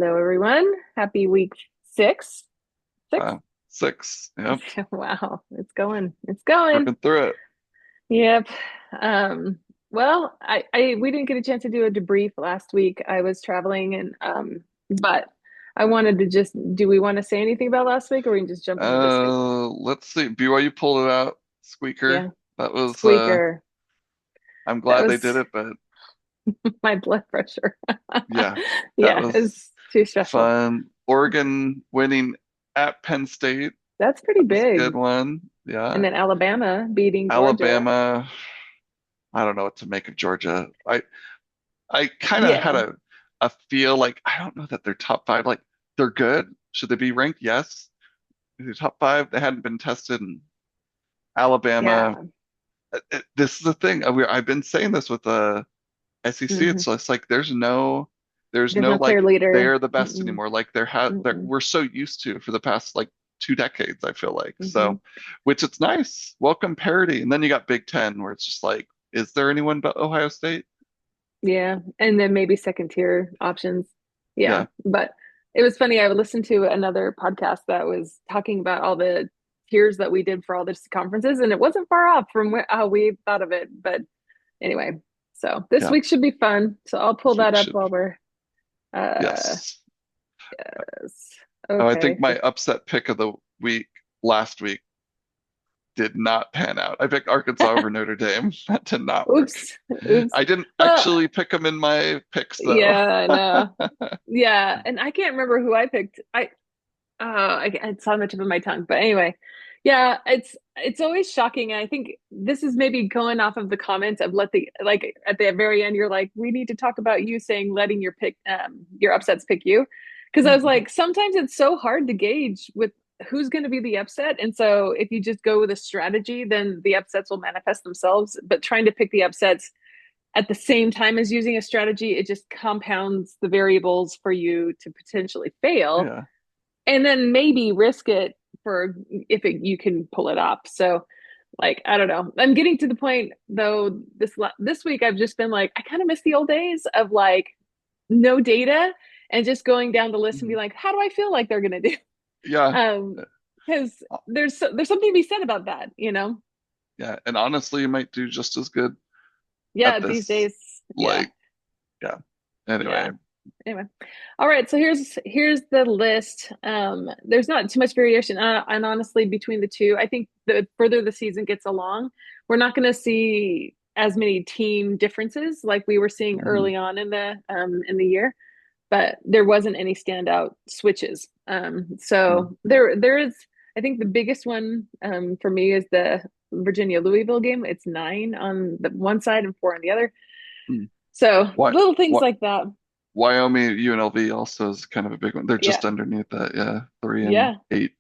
Hello, everyone. Happy week six. Six? Uh, Six. Yep. Wow, it's going. It's going. Working through it. Yep. Um, well, we didn't get a chance to do a debrief last week. I was traveling but I wanted to just do we want to say anything about last week or we can just jump into this week? Let's see. BYU pulled it out. Squeaker. Yeah. That was Squeaker. I'm That glad they did was it, but my blood pressure. yeah, that Yeah, was it's too stressful. fun. Oregon winning at Penn State. That's pretty That was a good big. one. And Yeah. then Alabama beating Georgia. Alabama. I don't know what to make of Georgia. I kind of had Yeah. a feel like I don't know that they're top five. Like they're good. Should they be ranked? Yes. They're top five. They hadn't been tested. And Alabama. Yeah. This is the thing. I've been saying this with the SEC. Hmm. It's like there's There's no no clear like leader. they're the best Mm-mm, anymore. Like mm-mm, we're so used to for the past like 2 decades, I feel like. hmm. So, which it's nice. Welcome parity. And then you got Big Ten where it's just like, is there anyone but Ohio State? Yeah. And then maybe second tier options. Yeah. Yeah. But it was funny. I would listen to another podcast that was talking about all the tiers that we did for all these conferences, and it wasn't far off from how we thought of it. But anyway, so this Yeah. week should be fun. So I'll pull This that week up should while we're uh yes. Oh, I think okay. my upset pick of the week last week did not pan out. I picked Arkansas over Notre Dame. That did not work. Oops. Oops. I didn't Well, actually pick them in my picks though. yeah, I know. Yeah, and I can't remember who I picked. It's on the tip of my tongue. But anyway, yeah, it's always shocking. And I think this is maybe going off of the comments of let the like at the very end, you're like, we need to talk about you saying letting your upsets pick you. Because I was like, sometimes it's so hard to gauge with who's going to be the upset. And so if you just go with a strategy, then the upsets will manifest themselves. But trying to pick the upsets at the same time as using a strategy, it just compounds the variables for you to potentially fail Yeah. and then maybe risk it for if you can pull it up. So like I don't know. I'm getting to the point though this week I've just been like I kind of miss the old days of like no data and just going down the list and be Mhm. like how do I feel like they're going to do? Yeah. Because Uh, there's something to be said about that, you know. Yeah. And honestly, you might do just as good Yeah, at these this. days, yeah. Like, yeah. Anyway. Yeah. Anyway. All right, so here's the list. There's not too much variation, and honestly, between the two, I think the further the season gets along, we're not going to see as many team differences like we were seeing Mhm. early on in the year. But there wasn't any standout switches. Mhm. So there is. I think the biggest one for me is the Virginia Louisville game. It's 9 on the one side and 4 on the other. Mhm. So What little things what like that. Wyoming UNLV also is kind of a big one. They're Yeah, just underneath that. Yeah. 3 and yeah, 8.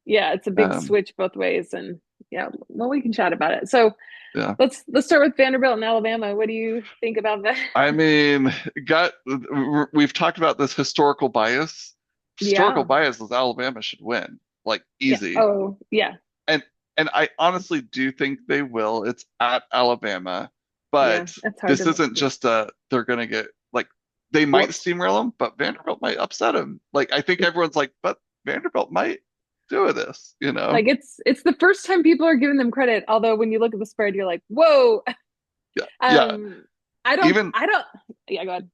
yeah. It's a big Um, switch both ways, and yeah. Well, we can chat about it. So yeah. let's start with Vanderbilt and Alabama. What do you think about that? I mean, we've talked about this historical bias. Historical Yeah, bias is Alabama should win, like yeah. easy. Oh, yeah, And I honestly do think they will. It's at Alabama, yeah. but It's hard this to isn't just a they're gonna get like they might whooped. steamroll them, but Vanderbilt might upset them. Like I think everyone's like, but Vanderbilt might do this, you know? Like it's the first time people are giving them credit. Although when you look at the spread, you're like, whoa. Yeah, yeah. Um, I don't, Even I don't. Yeah, go ahead.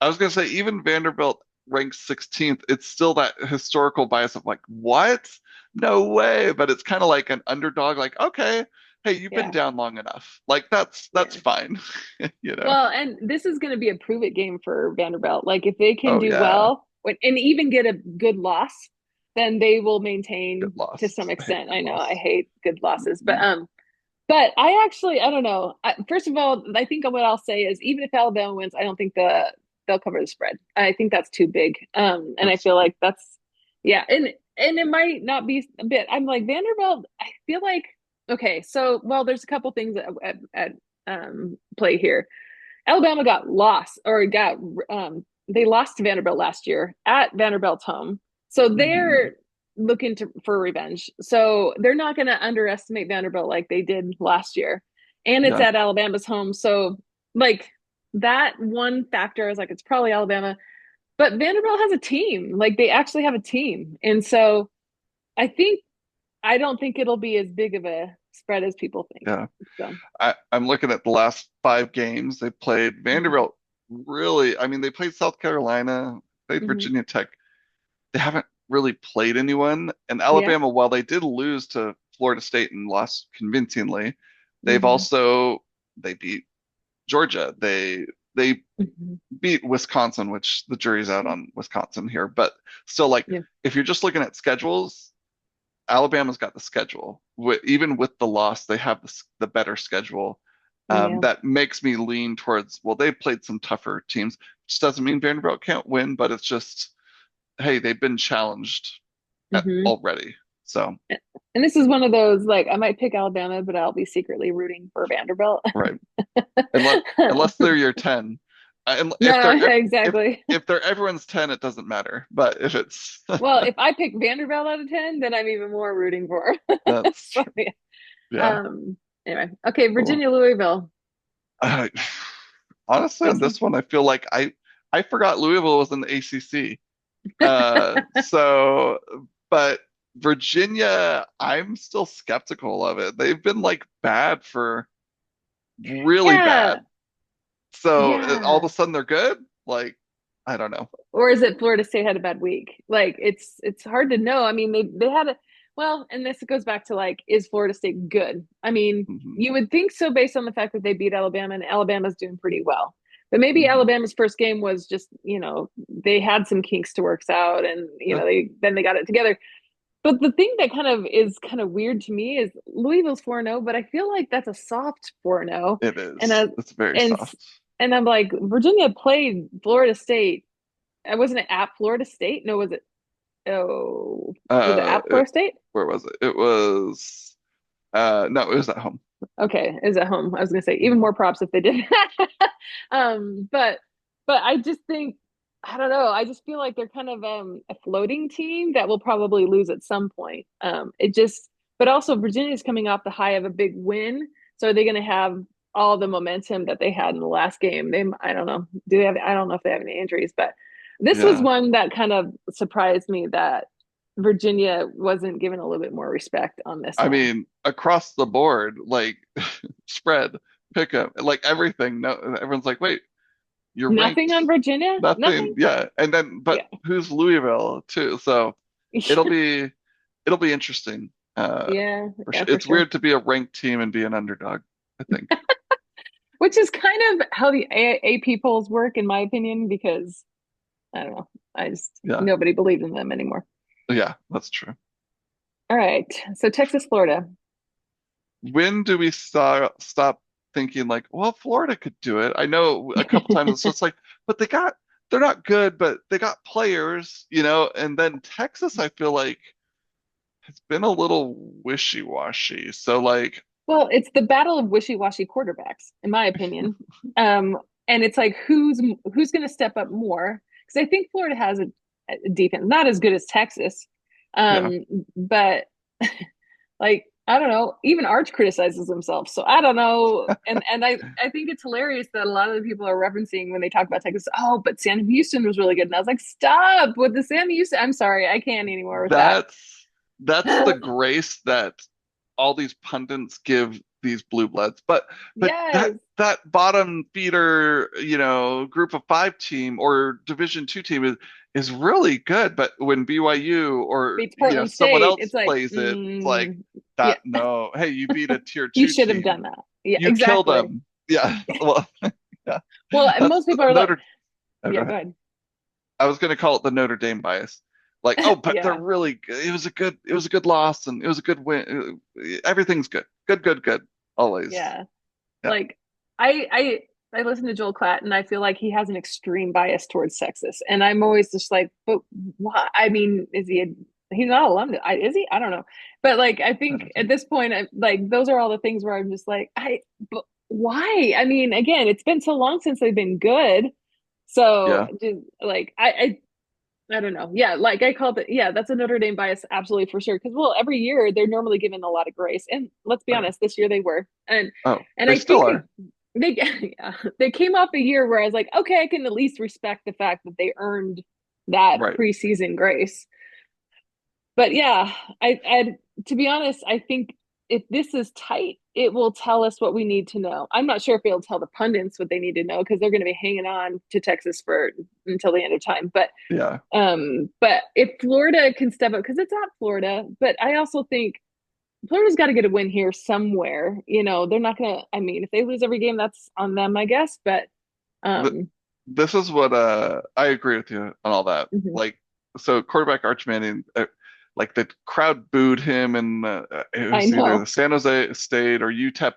I was gonna say even Vanderbilt ranks 16th, it's still that historical bias of like, what? No way. But it's kind of like an underdog, like, okay, hey, you've been Yeah, down long enough. Like that's yeah. fine, you know? Well, and this is going to be a prove it game for Vanderbilt. Like if they can Oh do yeah, well and even get a good loss, then they will good maintain to loss. some I hate extent. good I know I loss. hate good losses, Mhm. but I actually I don't know. First of all, I think what I'll say is even if Alabama wins, I don't think they'll cover the spread. I think that's too big. And I That's feel like that's yeah, and it might not be a bit. I'm like Vanderbilt. I feel like okay. So well, there's a couple things at play here. Alabama got lost or got they lost to Vanderbilt last year at Vanderbilt's home. So mhm. they're looking for revenge. So they're not going to underestimate Vanderbilt like they did last year. And it's Yeah, at Alabama's home. So like that one factor is like it's probably Alabama, but Vanderbilt has a team. Like they actually have a team. And so I think I don't think it'll be as big of a spread as people think. Yeah. So, I'm looking at the last 5 games they played. mhm. Vanderbilt really, I mean, they played South Carolina, played Mhm. Virginia Tech. They haven't really played anyone. And Yeah. Alabama, while they did lose to Florida State and lost convincingly, they've Mhm. also they beat Georgia. They Mhm. beat Wisconsin, which the jury's out on Wisconsin here. But still, like Yeah. if you're just looking at schedules, Alabama's got the schedule. Even with the loss, they have the better schedule. Yeah. That makes me lean towards, well, they've played some tougher teams, which doesn't mean Vanderbilt can't win, but it's just, hey, they've been challenged Mhm. already. So, And this is one of those like I might pick Alabama, but I'll be secretly rooting for Vanderbilt. right. Unless they're your 10. And No, exactly. if they're everyone's 10, it doesn't matter. But if it's Well, if I pick Vanderbilt out of 10, then I'm even more rooting for. that's So, true. yeah. Yeah. Um, anyway, okay, Cool. Virginia, Louisville. Uh, honestly, on This is this one, I feel like I forgot Louisville was in the ACC. So, but Virginia, I'm still skeptical of it. They've been like bad for really bad. yeah, So all of yeah. a sudden they're good? Like, I don't know. Or is it Florida State had a bad week? Like it's hard to know. I mean, they had a well, and this goes back to like, is Florida State good? I mean, Hmm. you would think so based on the fact that they beat Alabama and Alabama's doing pretty well. But maybe Hmm. Alabama's first game was just, they had some kinks to work out and It, they got it together. But the thing that kind of is kind of weird to me is Louisville's 4-0, but I feel like that's a soft 4-0. it And is. I It's very and soft. and I'm like, Virginia played Florida State. I wasn't it at Florida State? No, was it? Oh, was it at It, Florida State? where was it? It was no, it was at home. Okay, is at home. I was gonna say even Mhm. more props if they did. But I just think I don't know. I just feel like they're kind of a floating team that will probably lose at some point. It just, but also Virginia's coming off the high of a big win, so are they going to have all the momentum that they had in the last game? I don't know. Do they have? I don't know if they have any injuries, but this was Yeah. one that kind of surprised me that Virginia wasn't given a little bit more respect on this I one. mean, across the board, like spread, pick up, like everything. No, everyone's like, wait, you're Nothing ranked on Virginia? nothing. Nothing? Yeah. And then, but Yeah. who's Louisville too? So it'll be it'll be interesting. Yeah, For yeah, sure. for It's sure. weird to be a ranked team and be an underdog, I think. Which is kind of how the AP polls work, in my opinion, because I don't know. I just Yeah. nobody believes in them anymore. Yeah, that's true. All right. So Texas, Florida. When do we stop thinking like, well, Florida could do it? I know a couple times it's just like, but they're not good, but they got players, and then Texas, I feel like it's been a little wishy-washy. So like, Well, it's the battle of wishy-washy quarterbacks, in my opinion. Um, and it's like who's going to step up more? Because I think Florida has a defense, not as good as Texas, yeah, but like I don't know. Even Arch criticizes himself, so I don't know. And I think it's hilarious that a lot of the people are referencing when they talk about Texas. Oh, but Sam Houston was really good, and I was like, stop with the Sam Houston. I'm sorry, I can't anymore with that. that's the grace that all these pundits give these blue bloods. But that Yes, that bottom feeder, group of 5 team or Division 2 team is really good. But when BYU or beats Portland someone State. else It's like, plays it, it's like yeah, that. No, hey, you beat a tier you two should have team. done that. Yeah, You kill exactly. them. Yeah. Well, yeah. Well, and That's most people are like, Notre. Oh, go yeah, go ahead. ahead. I was going to call it the Notre Dame bias. Like, oh, but they're Yeah, really good. It was a good loss and it was a good win. Everything's good. Good, good, good. Always. yeah. Yeah. Like I listen to Joel Klatt and I feel like he has an extreme bias towards Texas. And I'm always just like, but why? I mean, he's not alum, is he? I don't know. But like I I think don't at think. this point like those are all the things where I'm just like, but why? I mean, again, it's been so long since they've been good. So Yeah. just like I don't know. Yeah, like I called it. Yeah, that's a Notre Dame bias, absolutely for sure. Because well, every year they're normally given a lot of grace, and let's be Right. honest, this year they were, and Oh, and they I still think are. they yeah, they came off a year where I was like, okay, I can at least respect the fact that they earned that Right. preseason grace. But yeah, I to be honest, I think if this is tight, it will tell us what we need to know. I'm not sure if it'll tell the pundits what they need to know because they're going to be hanging on to Texas for until the end of time. Yeah. But if Florida can step up because it's at Florida, but I also think Florida's got to get a win here somewhere. You know, they're not gonna. I mean, if they lose every game, that's on them, I guess. But Th um, this is what I agree with you on all that. mhm. Like, so quarterback Arch Manning, like the crowd booed him, and it I was either know. the San Jose State or UTEP,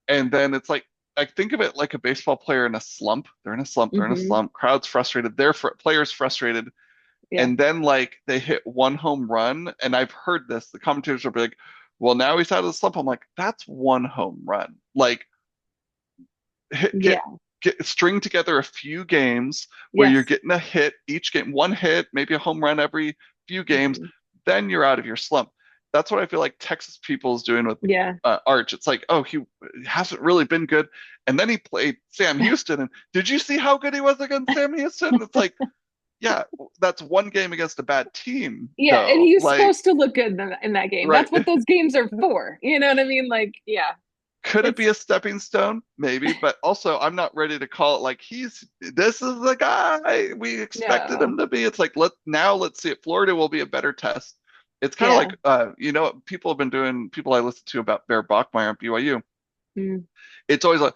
and then it's like I think of it like a baseball player in a slump. They're in a slump. They're in a Hmm. slump. Crowd's frustrated. Their players frustrated, Yeah, and then like they hit one home run, and I've heard this. The commentators will be like, "Well, now he's out of the slump." I'm like, "That's one home run. Like, hit, yeah, get string together a few games where you're yes. getting a hit each game, one hit, maybe a home run every few games, Hmm. then you're out of your slump." That's what I feel like Texas people is doing with Yeah, Arch. It's like, oh, he hasn't really been good, and then he played Sam Houston, and did you see how good he was against Sam Houston? It's like, yeah, that's one game against a bad team, yeah, and though. he was Like, supposed to look good in that game. right. That's what those games are for. You know what I mean? Like, yeah, Could it it's be a stepping stone? Maybe, but also I'm not ready to call it like this is the guy we expected no, him to be. It's like let's see it. Florida will be a better test. It's kind of yeah. like people have been doing people I listen to about Bear Bachmeyer at BYU. Mm. It's always like,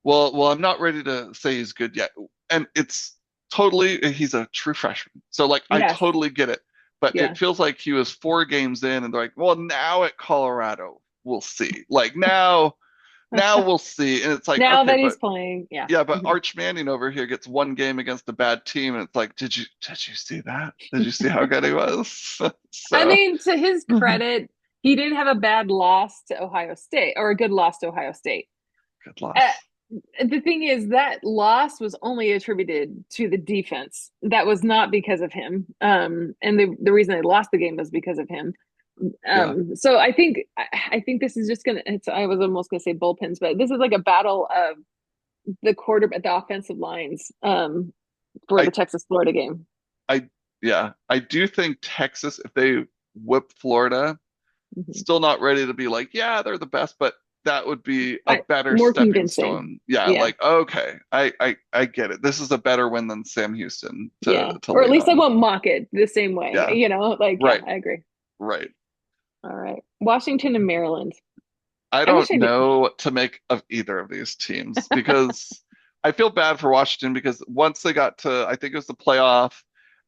well, I'm not ready to say he's good yet. And it's totally he's a true freshman. So like I Yes, totally get it. But yeah. it feels like he was 4 games in and they're like, well, now at Colorado, we'll see. Like now we'll see. And it's like, Now okay, that but he's playing, yeah. yeah, but Mhm. Arch Manning over here gets one game against a bad team, and it's like, did you see that? Did you see how good he was? I So mean, to his good credit, he did have a bad loss to Ohio State or a good loss to Ohio State. Uh, loss. the thing is that loss was only attributed to the defense. That was not because of him. And the reason they lost the game was because of him. Yeah. So I think this is just gonna. It's, I was almost gonna say bullpens, but this is like a battle of the quarterback, the offensive lines, for I the Texas Florida game. I yeah, I do think Texas, if they whip Florida, Mhm. still not ready to be like, yeah, they're the best, but that would be a better More stepping convincing. stone. Yeah, Yeah, like okay, I get it. This is a better win than Sam Houston yeah. to Or at lean least I on. won't mock it the same way. Yeah, You know, like yeah, right, I agree. right. All right, Washington and Maryland. I I wish don't I knew. know what to make of either of these teams because I feel bad for Washington because once they got to, I think it was the playoff,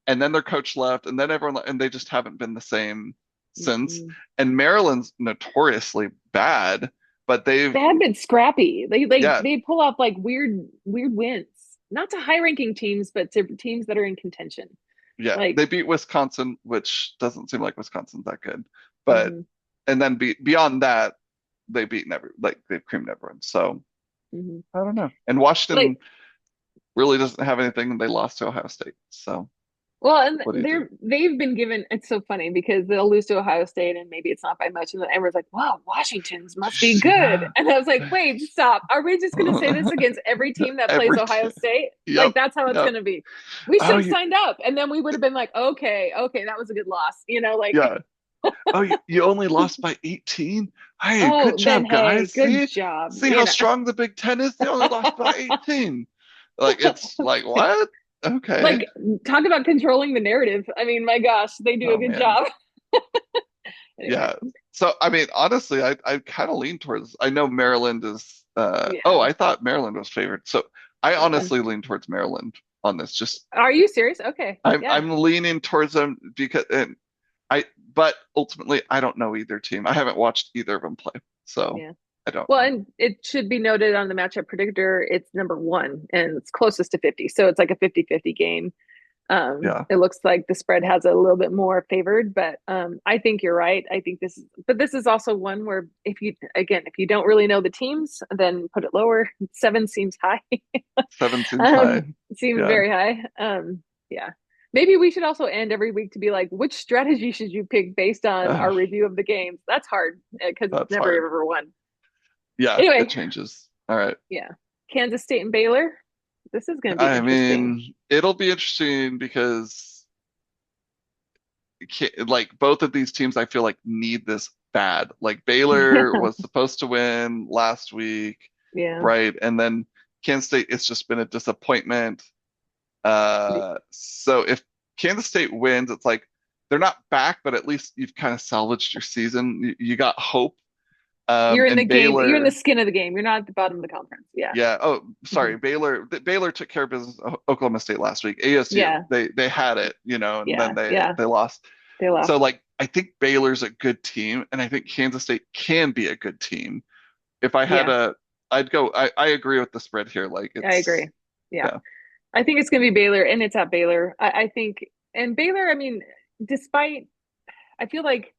and then their coach left, and then and they just haven't been the same since. Mhm. And Maryland's notoriously bad, but They have been scrappy. yeah, They pull off like weird wins, not to high ranking teams, but to teams that are in contention. yeah, Like, they beat Wisconsin, which doesn't seem like Wisconsin's that good. But mhm, and then beyond that, they've beaten like they've creamed everyone. So mhm. I don't know. And Like Washington really doesn't have anything. They lost to Ohio State. So well, and what do you do? they've been given. It's so funny because they'll lose to Ohio State, and maybe it's not by much, and then everyone's like, "Wow, Washington's Did must you be see good." that? And I was like, "Wait, stop! Are we just going to say this against every team that plays Every Ohio team. State? Yep. Like that's how it's Yep. going to be? We should Oh, have signed up, and then we would have been like, okay, okay, that was a good loss. You know, like, yeah. Oh, you only lost by 18? Hey, good oh, then job, hey, guys. good See? job. See You how know, strong the Big Ten is? They only lost by 18. Like, it's like, what? Okay. like talk about controlling the narrative. I mean, my gosh, they do a Oh, good man. job. Anyway, Yeah. So, I mean, honestly, I kind of lean towards, I know Maryland is, oh, yeah. I thought Maryland was favored. So I honestly lean towards Maryland on this. Just, Are you serious? Okay. Yeah. I'm leaning towards them because, and I, but ultimately, I don't know either team. I haven't watched either of them play, so Yeah. I don't Well, know. and it should be noted on the matchup predictor, it's number one and it's closest to 50. So it's like a 50-50 game. Yeah, It looks like the spread has a little bit more favored, but I think you're right. I think but this is also one where if you don't really know the teams, then put it lower. Seven seems high. 7 seems high. Seems Yeah. very high. Yeah. Maybe we should also end every week to be like, which strategy should you pick based on Ugh, our review of the games? That's hard because it's that's never hard. ever one. Yeah, it Anyway, changes. All right. Yeah. Kansas State and Baylor. This is going to be I interesting. mean, it'll be interesting because like both of these teams I feel like need this bad. Like Baylor was supposed to win last week, Yeah. right? And then Kansas State, it's just been a disappointment. Yeah. So if Kansas State wins, it's like they're not back, but at least you've kind of salvaged your season. You got hope. You're in the And game. You're in the Baylor, skin of the game. You're not at the bottom of the conference. Yeah. yeah. Oh, Hmm. sorry. Baylor took care of business. Oklahoma State last week. ASU, Yeah. they had it, and then Yeah. they Yeah. they lost. They So lost. like I think Baylor's a good team, and I think Kansas State can be a good team. If I had Yeah. a, I'd go. I agree with the spread here. Like I agree. Yeah. yeah, I think it's going to be Baylor, and it's at Baylor. I think, and Baylor, I mean, despite, I feel like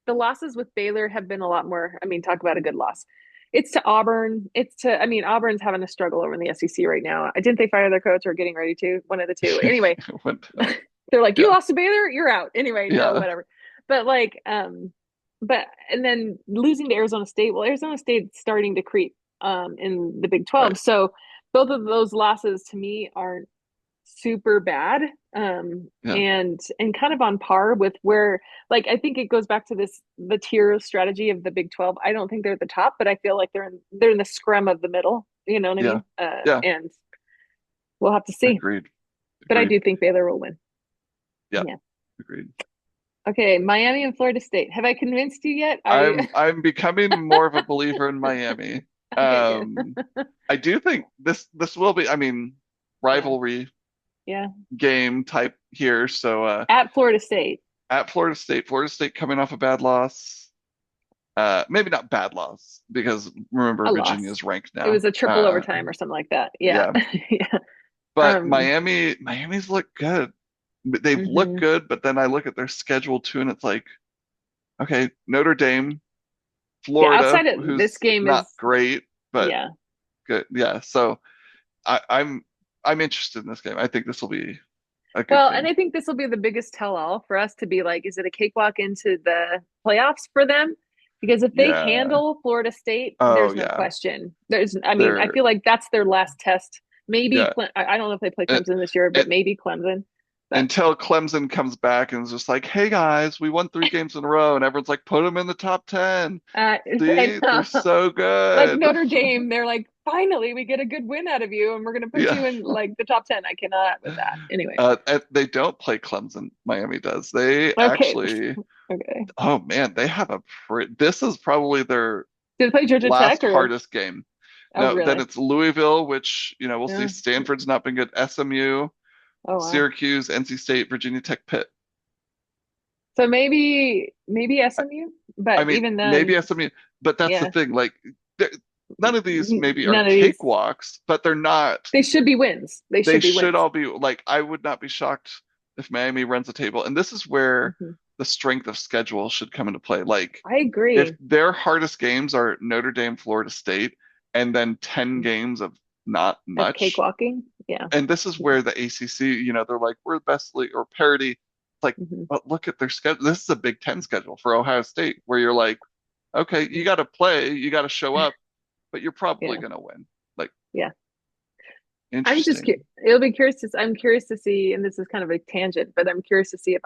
the losses with Baylor have been a lot more. I mean, talk about a good loss. It's to Auburn. I mean, Auburn's having a struggle over in the SEC right now. Didn't they fire their coach or getting ready to? One of the two. Anyway, When- they're like, you yeah, lost to Baylor, you're out. Anyway, no, yeah, whatever. But like, but and then losing to Arizona State. Well, Arizona State's starting to creep in the Big right, 12. So both of those losses to me aren't super bad. yeah, And kind of on par with where, like, I think it goes back to this the tier strategy of the Big 12. I don't think they're at the top, but I feel like they're in the scrum of the middle. You know what I yeah, mean? yeah. And we'll have to see. Agreed, But I agreed. do think Baylor will win. Yeah, Yeah. agreed. Okay, Miami and Florida State. Have I convinced you yet? I'm becoming more of a believer in Miami. Okay, good. Um, I do think this will be, I mean, Yeah. rivalry Yeah. game type here. So At Florida State. at Florida State coming off a bad loss. Maybe not bad loss because remember A loss. Virginia's ranked It now. was a triple overtime or something like that. Yeah. Yeah, Yeah. but Um, Miami's look good. They've looked mhm. good, but then I look at their schedule too, and it's like, okay, Notre Dame, Yeah, Florida, outside of this who's game not is, great, but yeah. good. Yeah, so I'm interested in this game. I think this will be a good Well, and game. I think this will be the biggest tell-all for us to be like, is it a cakewalk into the playoffs for them? Because if they Yeah. handle Florida State, Oh there's no yeah. question. I mean, I They're feel like that's their last test. Maybe yeah. I don't know if they play And, Clemson this year, but and maybe Clemson. But until Clemson comes back and is just like, "Hey guys, we won 3 games in a row," and everyone's like, "Put them in the top 10." I See, they're know, so like good. Notre Dame, they're like, finally, we get a good win out of you, and we're going to put Yeah. you in like the top 10. I cannot with that. Anyway, And they don't play Clemson. Miami does. They okay, actually. okay. Oh man, they have this is probably their Did they play Georgia Tech last or? hardest game. Oh, No, then really? it's Louisville, which we'll see. Yeah. Stanford's not been good. SMU, Oh, wow. Syracuse, NC State, Virginia Tech, Pitt. So maybe SMU, I but mean, even maybe then, SMU, but that's the yeah, thing. Like, none of these maybe are none of these. cakewalks, but they're not. They should be wins. They They should be should wins. all be like. I would not be shocked if Miami runs the table, and this is where Hmm. the strength of schedule should come into play. Like, I if agree. their hardest games are Notre Dame, Florida State, and then 10 games of not Of much, cakewalking, yeah. and this is where the ACC, they're like, we're the best league or parity. It's like, Hmm. but look at their schedule. This is a Big Ten schedule for Ohio State, where you're like, okay, you got to play, you got to show up, but you're probably Yeah, going to win. Like, yeah. interesting. It'll be curious to. I'm curious to see, and this is kind of a tangent, but I'm curious to see if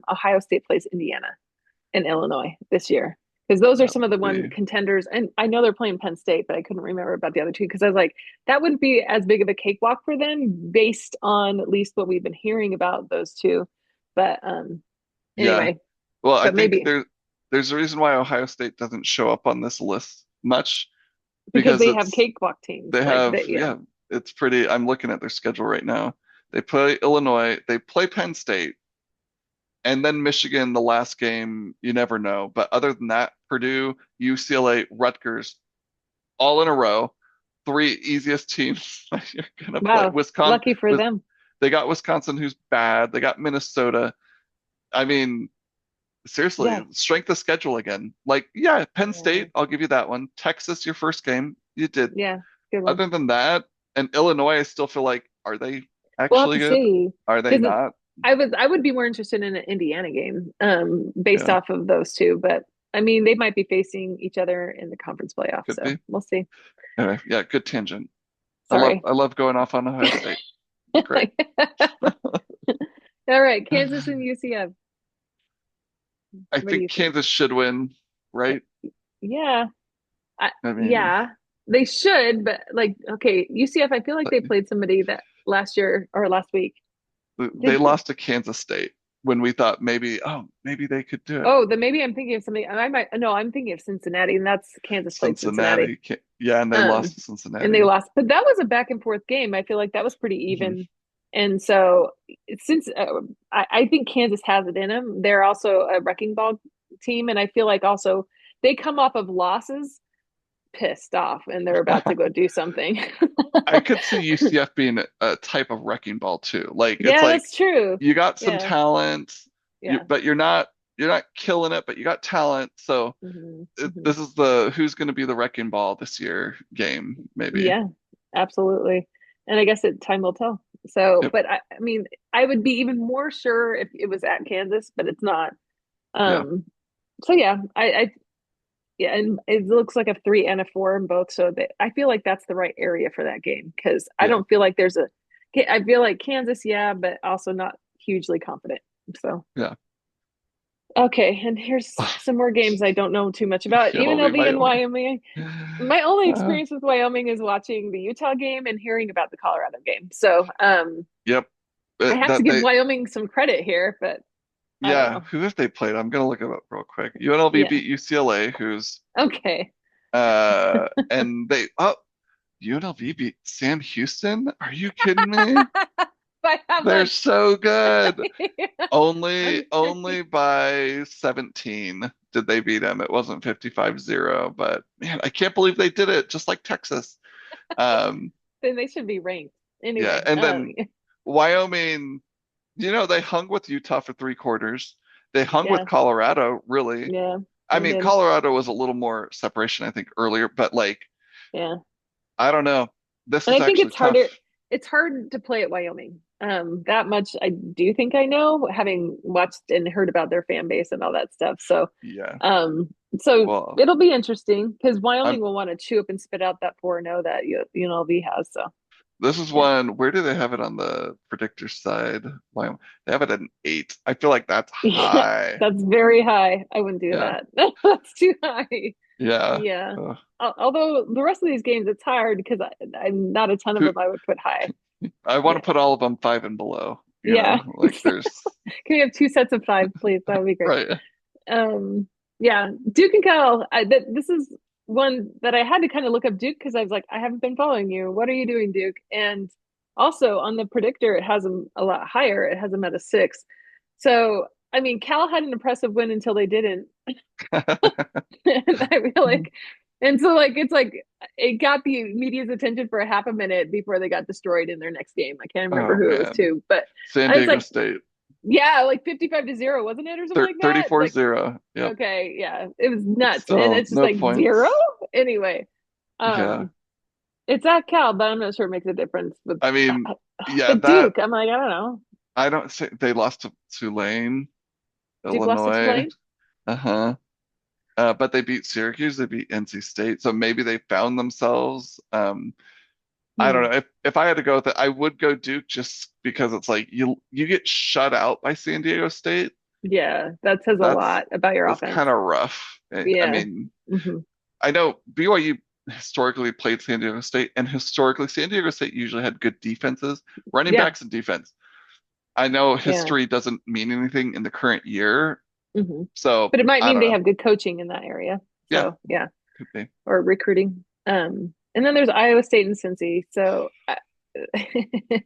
Ohio State plays Indiana and Illinois this year. Because those are That some of the would one be, contenders, and I know they're playing Penn State, but I couldn't remember about the other two because I was like, that wouldn't be as big of a cakewalk for them based on at least what we've been hearing about those two. But yeah. anyway, Well, I but think maybe there's a reason why Ohio State doesn't show up on this list much because because they have cakewalk teams they like have, that. Yeah, yeah, it's pretty. I'm looking at their schedule right now. They play Illinois, they play Penn State, and then Michigan, the last game, you never know. But other than that, Purdue, UCLA, Rutgers, all in a row. Three easiest teams you're gonna play. wow, Wisconsin, lucky for with them. they got Wisconsin, who's bad. They got Minnesota. I mean, Yeah, seriously, strength of schedule again. Like, yeah, Penn yeah, State, I'll give you that one. Texas, your first game, you did. yeah, good one. Other than that, and Illinois, I still feel like, are they We'll have actually to good? see Are they because not? I would be more interested in an Indiana game based Yeah. off of those two, but. I mean, they might be facing each other in the conference playoff, Could so be. we'll see. Anyway, yeah, good tangent. Sorry. I love going off on Ohio State. Great. All right, Kansas and UCF. I What do think you think? Kansas should win, right? Yeah, I mean, yeah, they should, but like, okay, UCF. I feel like they played somebody that last year or last week. they Did lost to Kansas State when we thought maybe, oh, maybe they could do it. oh, then maybe I'm thinking of something. I might no, I'm thinking of Cincinnati, and that's Kansas played Cincinnati. Yeah, and they lost Um, to and they Cincinnati. lost, but that was a back and forth game. I feel like that was pretty Mhm. even. And so, since I think Kansas has it in them, they're also a wrecking ball team, and I feel like also they come off of losses pissed off, and they're about to go do something. I could see UCF being a type of wrecking ball too. Like it's Yeah, like that's true. you got some Yeah, talent, yeah. but you're not killing it, but you got talent. So Hmm. this is the who's going to be the wrecking ball this year game, maybe. Yeah, absolutely. And I guess time will tell. So, Yep. but I mean, I would be even more sure if it was at Kansas, but it's not. Yeah. Um, so yeah, yeah, and it looks like a three and a four in both. So I feel like that's the right area for that game because I Yeah. don't feel like I feel like Kansas, yeah, but also not hugely confident. So Yeah. okay, and here's some more games I don't know too much about. UNLV, UNLV and Wyoming. Wyoming. My only Uh, experience with Wyoming is watching the Utah game and hearing about the Colorado game. So yep. I have to That give they Wyoming some credit here, but I don't Yeah, know. who have they played? I'm gonna look it up real quick. UNLV Yeah. beat UCLA, who's Okay. and they oh UNLV beat Sam Houston? Are you kidding me? By how They're much? so good. I'm Only by 17 did they beat them. It wasn't 55-0, but man, I can't believe they did it just like Texas. Um then they should be ranked. yeah, Anyway, and then Wyoming, they hung with Utah for 3 quarters. They hung with yeah, Colorado, really. yeah, I they mean, did. Colorado was a little more separation, I think, earlier, but like, Yeah. I don't know. This And is I think actually it's tough. harder. It's hard to play at Wyoming. That much I do think I know, having watched and heard about their fan base and all that stuff. Yeah. Um, so Well, it'll be interesting because I'm Wyoming will want to chew up and spit out that 4-0 that UNLV has. So this is yeah, one, where do they have it on the predictor side? Wyoming. They have it at an 8. I feel like that's yeah, high. that's very high. I wouldn't do Yeah. that. That's too high. Yeah. Yeah. Uh, Although the rest of these games, it's hard because I'm not a ton of who them I would put high. I want to Yeah. put all of them 5 and below, Yeah. like there's Can we have two sets of five, please? That would be great. right. Um, yeah, Duke and Cal. This is one that I had to kind of look up Duke because I was like, I haven't been following you. What are you doing, Duke? And also on the predictor, it has them a lot higher. It has them at a 6. So I mean, Cal had an impressive win until they didn't, and I feel like, and so like it's like it got the media's attention for a half a minute before they got destroyed in their next game. I can't remember Oh who it was man. to, but San I was Diego like, State. yeah, like 55-0, wasn't it, or something like that? Like 34-0. Yep. okay, yeah, it was But nuts, and still it's just no like zero. points. Anyway, Yeah. um, it's at Cal, but I'm not sure it makes a difference. I mean, yeah, But that Duke, I'm like, I don't know. I don't say they lost to Tulane, Duke lost to Illinois. Tulane. Uh-huh. But they beat Syracuse, they beat NC State, so maybe they found themselves. I don't Hmm. know. If I had to go with it, I would go Duke just because it's like you get shut out by San Diego State. Yeah, that says a That's lot about your that's offense. kind of rough. I Yeah. mean, Hmm. I know BYU historically played San Diego State, and historically San Diego State usually had good defenses, running Yeah. backs and defense. I know Yeah. history doesn't mean anything in the current year, Hmm. so But it might I mean don't they know. have good coaching in that area. Yeah, So yeah, could be. or recruiting. And then there's Iowa State and Cincy. So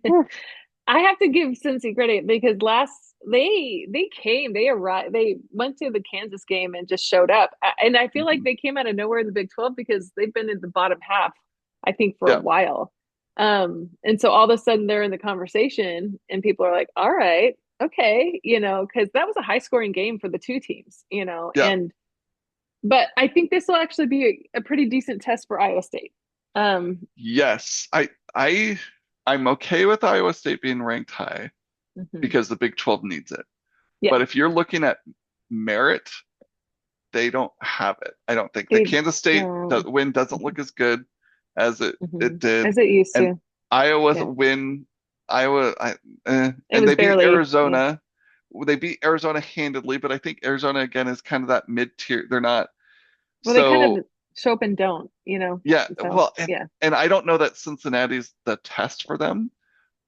Whew. I have to give Cincy credit because they arrived, they went to the Kansas game and just showed up, and I feel like Mhm. they came out of nowhere in the Big 12 because they've been in the bottom half, I think, for a Yeah, while. And so all of a sudden they're in the conversation, and people are like, "All right, okay," because that was a high scoring game for the two teams, yeah, and but I think this will actually be a pretty decent test for Iowa State. Um, yes. I I'm okay with Iowa State being ranked high mhm. because the Big 12 needs it. Yeah, But if you're looking at merit, they don't have it. I don't think the They Kansas State don't. win doesn't look as good as it did, As it used and to. Iowa's Yeah. win, Iowa, It and was they beat barely, yeah. Arizona. They beat Arizona handedly, but I think Arizona again is kind of that mid tier. They're not Well, they kind so. of show up and don't, you know. Yeah, So well, yeah, and I don't know that Cincinnati's the test for them,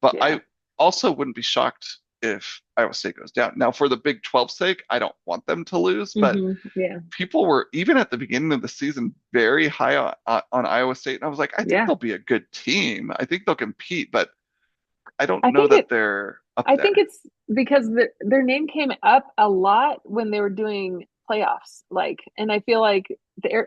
but yeah. I also wouldn't be shocked if Iowa State goes down. Now, for the Big 12 sake, I don't want them to lose, but Yeah. people were even at the beginning of the season very high on Iowa State, and I was like, I think Yeah. they'll be a good team. I think they'll compete, but I don't I know think that it they're up I think there. it's because their name came up a lot when they were doing playoffs. Like, and I feel like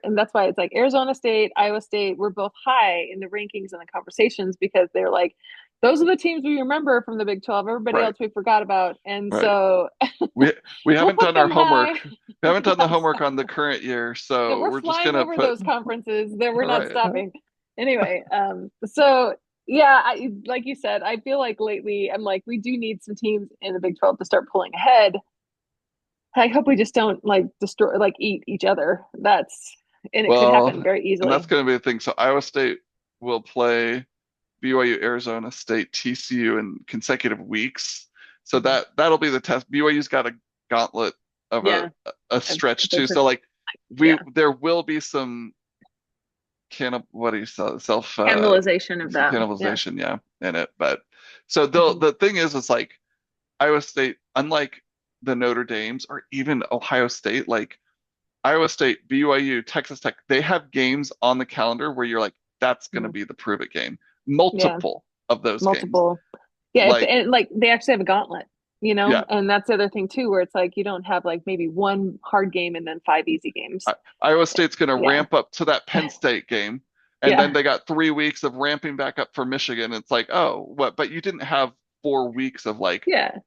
and that's why it's like Arizona State, Iowa State were both high in the rankings and the conversations because they're like, those are the teams we remember from the Big 12. Everybody Right, else we forgot about. And right. so We we we'll haven't put done our them homework. high. We haven't done the Yes. homework on the current year, That so we're we're just flying gonna over put those conferences that we're not right, stopping. Anyway, so yeah, like you said, I feel like lately I'm like we do need some teams in the Big 12 to start pulling ahead. I hope we just don't like destroy like eat each other. That's and it could happen well, very and that's easily. going to be the thing. So Iowa State will play BYU, Arizona State, TCU in consecutive weeks. So Mhm. that'll be the test. BYU's got a gauntlet of Yeah, a stretch too. that's So like we yeah, there will be some what do you self cannibalization of that. Yeah. cannibalization, yeah, in it. But so hmm the thing is like Iowa State, unlike the Notre Dames or even Ohio State, like Iowa State, BYU, Texas Tech, they have games on the calendar where you're like, that's going to be the prove it game. Yeah, Multiple of those games. multiple. Yeah, it's Like, and like they actually have a gauntlet, you know, yeah, and that's the other thing too, where it's like you don't have like maybe one hard game and then five easy games. Iowa State's going to Yeah, ramp up to that Penn State game. And then yeah, they got 3 weeks of ramping back up for Michigan. It's like, oh, what? But you didn't have 4 weeks of like yeah.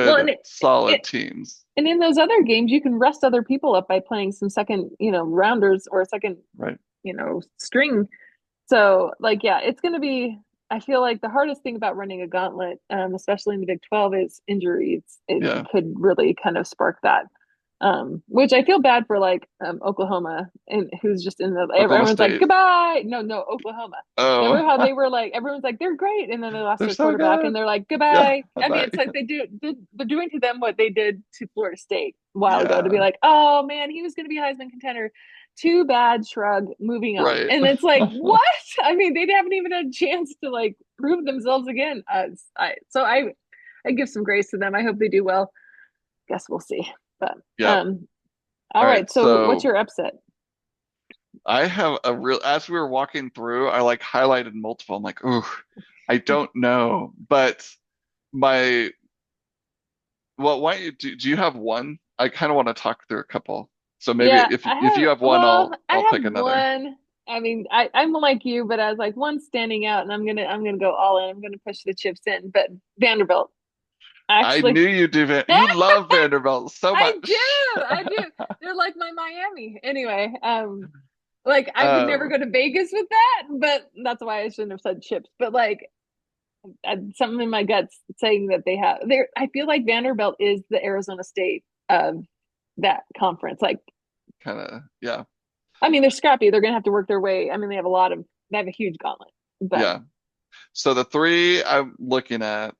Well, good, and solid it teams. and in those other games, you can rest other people up by playing some second, rounders or second, Right. string. So, like, yeah, it's going to be. I feel like the hardest thing about running a gauntlet, especially in the Big 12, is injuries. It Yeah. could really kind of spark that. Which I feel bad for, like Oklahoma, and who's just in the Oklahoma everyone's like State. goodbye. No, no, Oklahoma. Oh, Remember how they were like everyone's like they're great, and then they lost they're their so quarterback, good. and they're like Yeah. goodbye. I mean, Bye. it's like they're doing to them what they did to Florida State a while ago to be Yeah. like, oh man, he was going to be a Heisman contender. Too bad, shrug, moving on. Right. And it's like, what? I mean, they haven't even had a chance to like prove themselves again. I give some grace to them. I hope they do well. Guess we'll see. But Yep. all All right. right. So what's So your upset? I have a real, as we were walking through, I like highlighted multiple. I'm like, ooh, I don't know. But my, well, why don't do you have one? I kind of want to talk through a couple. So maybe Yeah, if you have one, I I'll have pick another. one. I mean, I'm like you, but I was like one standing out, and I'm gonna go all in. I'm gonna push the chips in. But Vanderbilt, I actually, knew you do. You love Vanderbilt so I do, much. I do. They're like my Miami. Anyway, like I would never Uh, go to Vegas with that, but that's why I shouldn't have said chips. But like something in my guts saying that they have there. I feel like Vanderbilt is the Arizona State of that conference. Like, kind of, yeah, I mean, they're scrappy. They're gonna have to work their way. I mean, they have a huge gauntlet. But yeah. So the three I'm looking at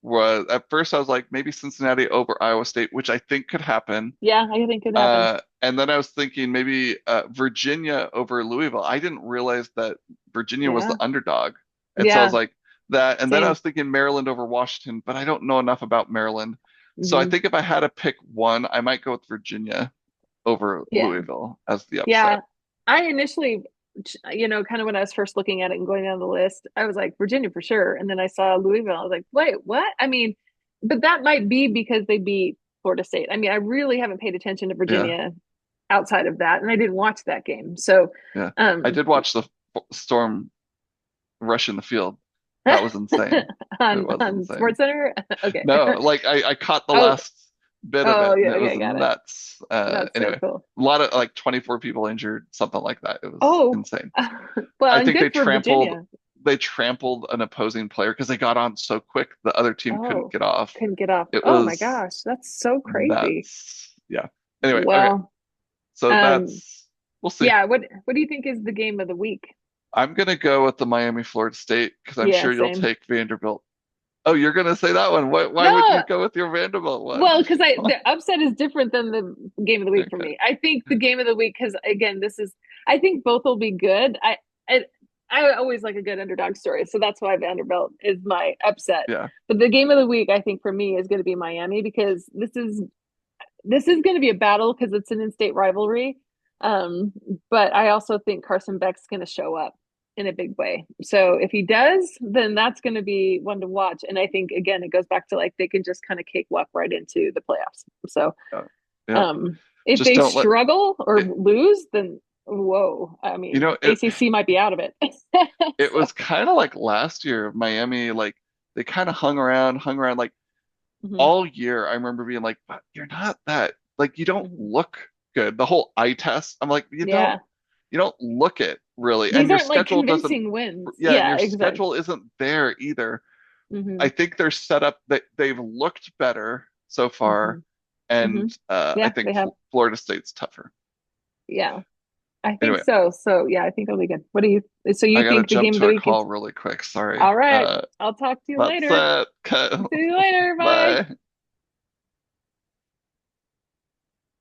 was at first I was like maybe Cincinnati over Iowa State, which I think could happen. yeah, I think it could happen. And then I was thinking maybe Virginia over Louisville. I didn't realize that Virginia was Yeah, the underdog. And so I was yeah, like that. And then I same. was thinking Maryland over Washington, but I don't know enough about Maryland. So I hmm think if I had to pick one, I might go with Virginia over Yeah, Louisville as the upset. yeah. I initially, kind of when I was first looking at it and going down the list, I was like Virginia for sure, and then I saw Louisville. I was like, wait, what? I mean, but that might be because they beat Florida State. I mean, I really haven't paid attention to Yeah, Virginia outside of that, and I didn't watch that game. So, yeah. I um, did watch the Storm rush in the field. That was insane. It was on insane. SportsCenter, okay. No, like I caught the Oh, last bit of oh, it and yeah, it was okay, got it. nuts. That's so Anyway, cool. a lot of like 24 people injured, something like that. It was Oh, insane. well, I and think good for Virginia. they trampled an opposing player because they got on so quick the other team couldn't Oh, get off. couldn't get off. It Oh my was gosh, that's so crazy. nuts. Yeah. Anyway, okay. Well. So Um, that's we'll see. yeah, what do you think is the game of the week? I'm gonna go with the Miami Florida State because I'm Yeah, sure you'll same. take Vanderbilt. Oh, you're gonna say that one. Why wouldn't you No, go with your Vanderbilt one? well, because I the upset is different than the game of the week for Okay. me. I think the game of the week, because again, this is I think both will be good. I I always like a good underdog story, so that's why Vanderbilt is my upset. Yeah. But the game of the week, I think for me, is going to be Miami because this is going to be a battle because it's an in-state rivalry. Um, but I also think Carson Beck's going to show up in a big way. So if he does, then that's going to be one to watch. And I think again, it goes back to like they can just kind of cakewalk right into the playoffs. So Yeah. Yeah. if Just they don't let struggle or it, lose, then whoa, I you mean, know, ACC might be out of it. it So, was kind of like last year, Miami, like they kind of hung around like mhm, all year. I remember being like, but you're not that, like you don't mhm. look good. The whole eye test, I'm like, Yeah, you don't look it really. And these your aren't like schedule doesn't, convincing wins. yeah, and Yeah, your exactly. schedule isn't there either. I Hmm. think they're set up that they've looked better so far. Hmm. Hmm. And I Yeah, think they have. Florida State's tougher. Yeah. I think Anyway, so. So yeah, I think it'll be good. What do you so I you gotta think the jump game of to the a week is call really quick. Sorry. all right. I'll talk to you That's later. it. See you later. Bye. Bye.